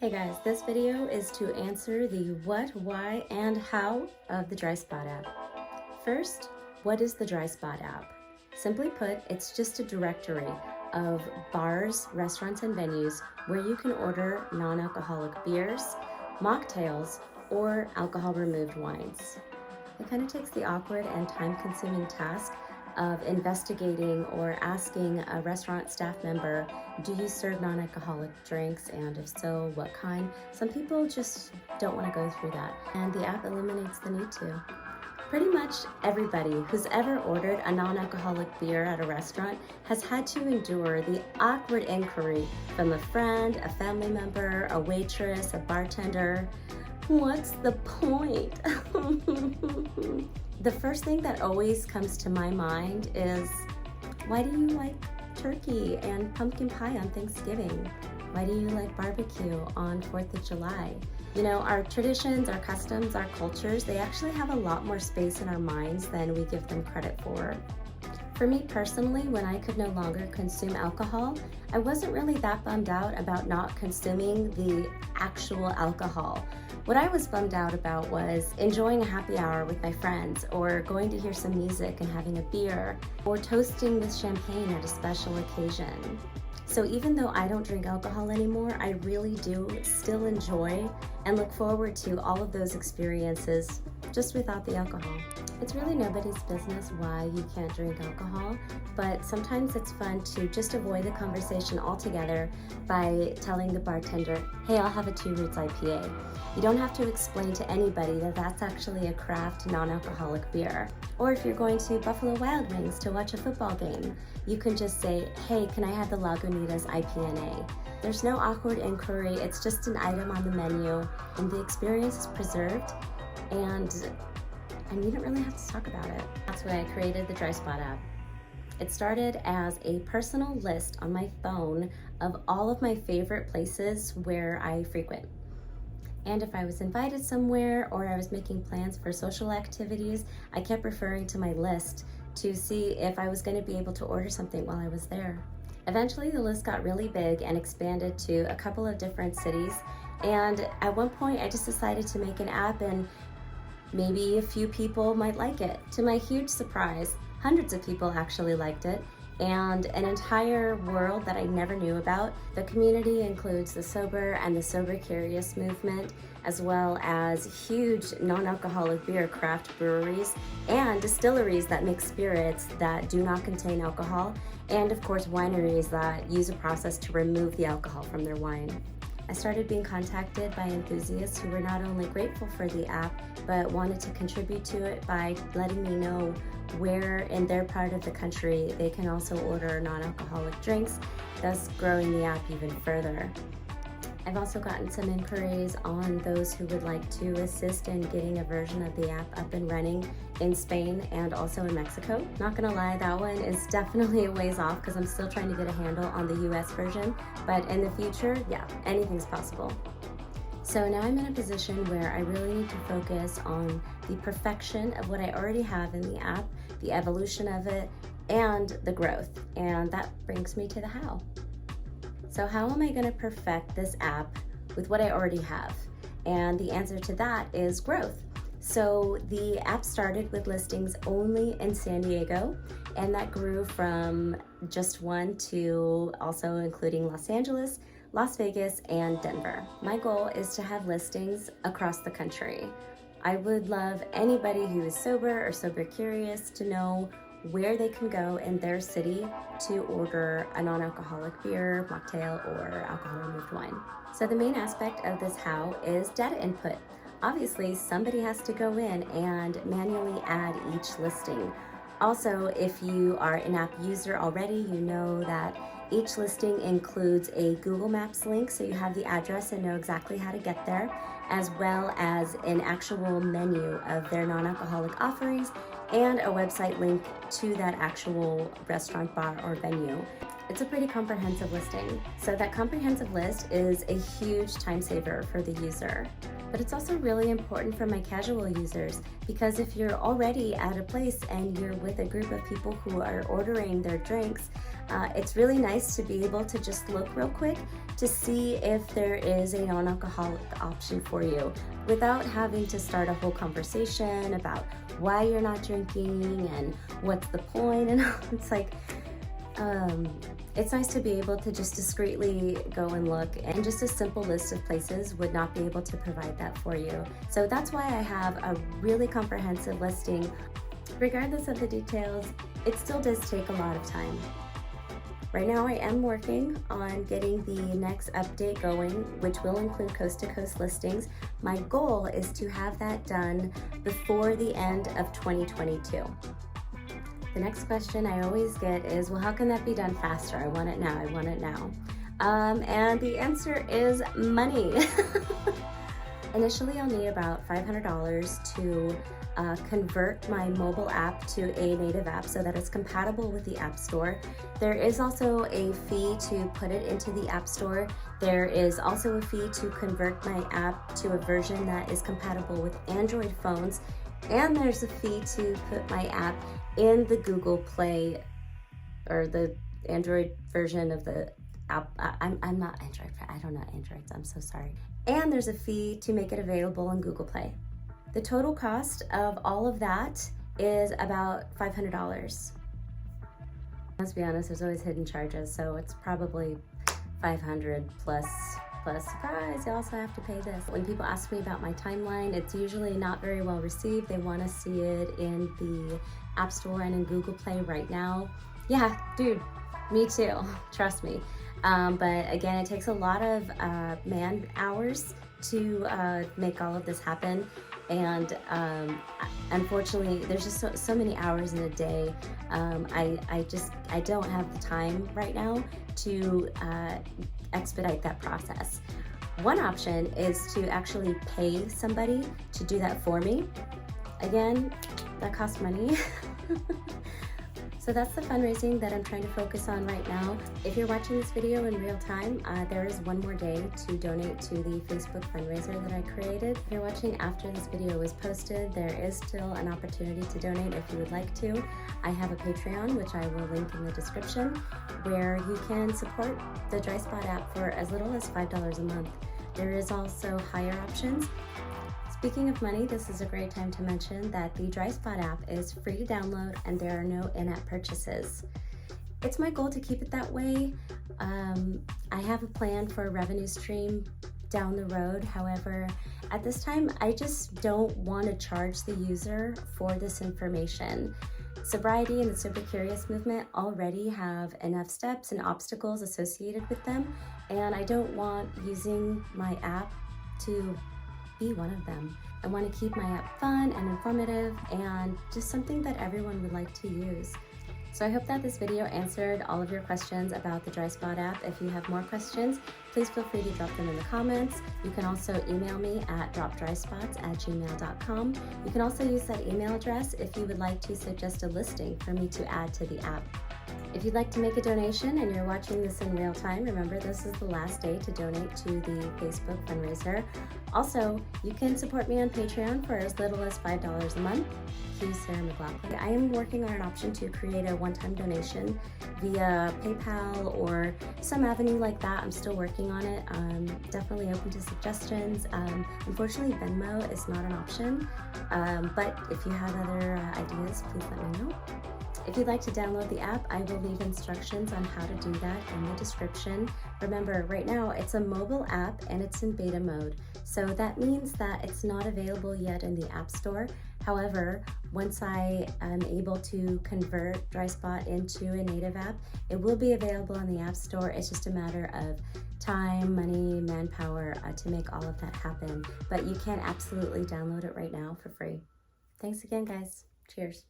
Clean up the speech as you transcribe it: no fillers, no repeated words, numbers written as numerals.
Hey guys, this video is to answer the what, why, and how of the Dry Spot app. First, what is the Dry Spot app? Simply put, it's just a directory of bars, restaurants, and venues where you can order non-alcoholic beers, mocktails, or alcohol-removed wines. It kind of takes the awkward and time-consuming task of investigating or asking a restaurant staff member, do you serve non-alcoholic drinks, and if so, what kind? Some people just don't want to go through that, and the app eliminates the need to. Pretty much everybody who's ever ordered a non-alcoholic beer at a restaurant has had to endure the awkward inquiry from a friend, a family member, a waitress, a bartender. What's the point? The first thing that always comes to my mind is, why do you like turkey and pumpkin pie on Thanksgiving? Why do you like barbecue on 4th of July? You know, our traditions, our customs, our cultures, they actually have a lot more space in our minds than we give them credit for. For me personally, when I could no longer consume alcohol, I wasn't really that bummed out about not consuming the actual alcohol. What I was bummed out about was enjoying a happy hour with my friends, or going to hear some music and having a beer, or toasting with champagne at a special occasion. So even though I don't drink alcohol anymore, I really do still enjoy and look forward to all of those experiences just without the alcohol. It's really nobody's business why you can't drink alcohol, but sometimes it's fun to just avoid the conversation altogether by telling the bartender, hey, I'll have a 2 Roots IPA. You don't have to explain to anybody that that's actually a craft non-alcoholic beer. Or if you're going to Buffalo Wild Wings to watch a football game, you can just say, hey, can I have the Lagunitas IPNA? There's no awkward inquiry, it's just an item on the menu, and the experience is preserved, and you don't really have to talk about it. That's why I created the Dry Spot app. It started as a personal list on my phone of all of my favorite places where I frequent. And if I was invited somewhere or I was making plans for social activities, I kept referring to my list to see if I was going to be able to order something while I was there. Eventually, the list got really big and expanded to a couple of different cities. And at one point, I just decided to make an app, and maybe a few people might like it. To my huge surprise, hundreds of people actually liked it, and an entire world that I never knew about. The community includes the sober and the sober curious movement, as well as huge non-alcoholic beer craft breweries and distilleries that make spirits that do not contain alcohol, and of course wineries that use a process to remove the alcohol from their wine. I started being contacted by enthusiasts who were not only grateful for the app, but wanted to contribute to it by letting me know where in their part of the country they can also order non-alcoholic drinks, thus growing the app even further. I've also gotten some inquiries on those who would like to assist in getting a version of the app up and running in Spain and also in Mexico. Not gonna lie, that one is definitely a ways off because I'm still trying to get a handle on the US version, but in the future, yeah, anything's possible. So now I'm in a position where I really need to focus on the perfection of what I already have in the app, the evolution of it, and the growth. And that brings me to the how. So how am I going to perfect this app with what I already have? And the answer to that is growth. So the app started with listings only in San Diego, and that grew from just one to also including Los Angeles, Las Vegas, and Denver. My goal is to have listings across the country. I would love anybody who is sober or sober curious to know where they can go in their city to order a non-alcoholic beer, mocktail, or alcohol-removed wine. So the main aspect of this how is data input. Obviously, somebody has to go in and manually add each listing. Also, if you are an app user already, you know that each listing includes a Google Maps link, so you have the address and know exactly how to get there, as well as an actual menu of their non-alcoholic offerings and a website link to that actual restaurant, bar, or venue. It's a pretty comprehensive listing. So that comprehensive list is a huge time saver for the user. But it's also really important for my casual users, because if you're already at a place and you're with a group of people who are ordering their drinks, It's really nice to be able to just look real quick to see if there is a non-alcoholic option for you without having to start a whole conversation about why you're not drinking and what's the point. And it's like, it's nice to be able to just discreetly go and look, and just a simple list of places would not be able to provide that for you. So that's why I have a really comprehensive listing. Regardless of the details, it still does take a lot of time. Right now I am working on getting the next update going, which will include coast-to-coast listings. My goal is to have that done before the end of 2022. The next question I always get is, well, how can that be done faster? I want it now, I want it now. And the answer is money. Initially, I'll need about $500 to convert my mobile app to a native app so that it's compatible with the App Store. There is also a fee to put it into the App Store. There is also a fee to convert my app to a version that is compatible with Android phones. And there's a fee to put my app in the Google Play, or the Android version of the app. I'm not Android, I don't know Androids, I'm so sorry. And there's a fee to make it available in Google Play. The total cost of all of that is about $500. Let's be honest, there's always hidden charges, so it's probably $500 plus surprise, you also have to pay this. When people ask me about my timeline, it's usually not very well received. They want to see it in the App Store and in Google Play right now. Yeah, dude, me too, trust me. But again, it takes a lot of man hours to make all of this happen. And unfortunately, there's just so many hours in a day. I don't have the time right now to expedite that process. One option is to actually pay somebody to do that for me. Again, that costs money. So that's the fundraising that I'm trying to focus on right now. If you're watching this video in real time, there is one more day to donate to the Facebook fundraiser that I created. If you're watching after this video is posted, there is still an opportunity to donate if you would like to. I have a Patreon, which I will link in the description, where you can support the Dry Spot app for as little as $5 a month. There is also higher options. Speaking of money, this is a great time to mention that the Dry Spot app is free to download and there are no in-app purchases. It's my goal to keep it that way. I have a plan for a revenue stream down the road. However, at this time, I just don't want to charge the user for this information. Sobriety and the Sober Curious movement already have enough steps and obstacles associated with them, and I don't want using my app to be one of them. I want to keep my app fun and informative and just something that everyone would like to use. So I hope that this video answered all of your questions about the Dry Spot app. If you have more questions, please feel free to drop them in the comments. You can also email me at dropdryspots@gmail.com. You can also use that email address if you would like to suggest a listing for me to add to the app. If you'd like to make a donation and you're watching this in real time, remember this is the last day to donate to the Facebook fundraiser. Also, you can support me on Patreon for as little as $5 a month. Here's Sarah McLaughlin. I am working on an option to create a one-time donation via PayPal or some avenue like that. I'm still working on it. Definitely open to suggestions. Unfortunately, Venmo is not an option, but if you have other ideas, please let me know. If you'd like to download the app, I will leave instructions on how to do that in the description. Remember, right now it's a mobile app and it's in beta mode. So that means that it's not available yet in the App Store. However, once I am able to convert Dry Spot into a native app, it will be available in the App Store. It's just a matter of time, money, manpower to make all of that happen. But you can absolutely download it right now for free. Thanks again, guys. Cheers.